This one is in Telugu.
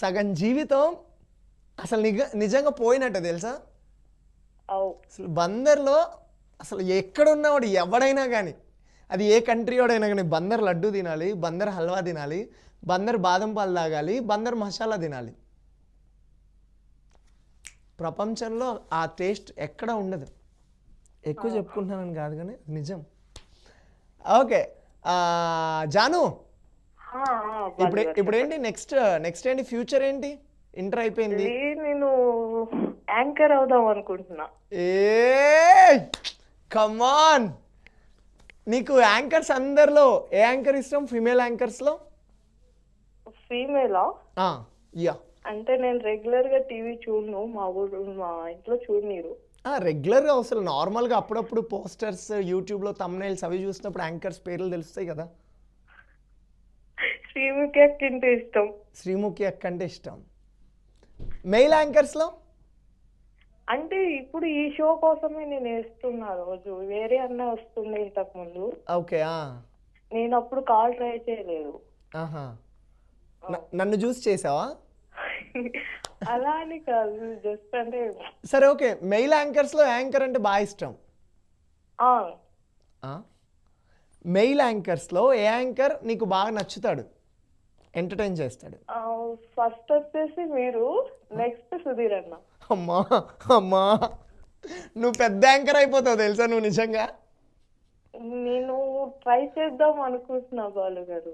సగం జీవితం అసలు నిజంగా పోయినట్టు తెలుసా. అసలు బందర్లో అసలు ఎక్కడున్నవాడు ఎవడైనా కానీ, అది ఏ కంట్రీ వాడైనా కానీ, బందర్ లడ్డు తినాలి, బందర్ హల్వా తినాలి, బందర్ బాదం పాలు తాగాలి, బందర్ మసాలా తినాలి. ప్రపంచంలో ఆ టేస్ట్ ఎక్కడ ఉండదు. ఎక్కువ చెప్పుకుంటున్నానని కాదు కానీ నిజం. ఓకే జాను, ఇప్పుడు ఏంటి నెక్స్ట్ ఏంటి ఫ్యూచర్ ఏంటి? ఇంటర్ అయిపోయింది, నేను యాంకర్ అవుదాం అనుకుంటున్నా. కమాన్, నీకు యాంకర్స్ అందరిలో ఏ యాంకర్ ఇష్టం? ఫీమేల్ యాంకర్స్ లో ఫీమేలా? యా, అంటే నేను రెగ్యులర్ గా టీవీ చూడను, మా ఇంట్లో చూడనీరు. రెగ్యులర్గా అసలు నార్మల్గా అప్పుడప్పుడు పోస్టర్స్ యూట్యూబ్లో తమ్నైల్స్ అవి చూసినప్పుడు యాంకర్స్ పేర్లు తెలుస్తాయి కదా. శ్రీముఖి అక్క అంటే ఇష్టం. శ్రీముఖి అక్క అంటే ఇష్టం. మెయిల్ యాంకర్స్లో అంటే ఇప్పుడు ఈ షో కోసమే నేను వేస్తున్నా. రోజు వేరే అన్న వస్తుండే ఇంతకు ముందు. ఓకే, నేను అప్పుడు కాల్ ట్రై చేయలేదు. నన్ను చూసి చేసావా? అలా అని కాదు, జస్ట్ అంటే. సరే ఓకే, మెయిల్ యాంకర్స్లో యాంకర్ అంటే బాగా ఇష్టం. మెయిల్ యాంకర్స్లో ఏ యాంకర్ నీకు బాగా నచ్చుతాడు, ఎంటర్టైన్ చేస్తాడు? ఫస్ట్ వచ్చేసి మీరు, నెక్స్ట్ సుధీర్ అన్న. అమ్మా అమ్మా, నువ్వు పెద్ద యాంకర్ అయిపోతావు తెలుసా నువ్వు నిజంగా. నేను ట్రై చేద్దాం అనుకుంటున్నా బాలు గారు.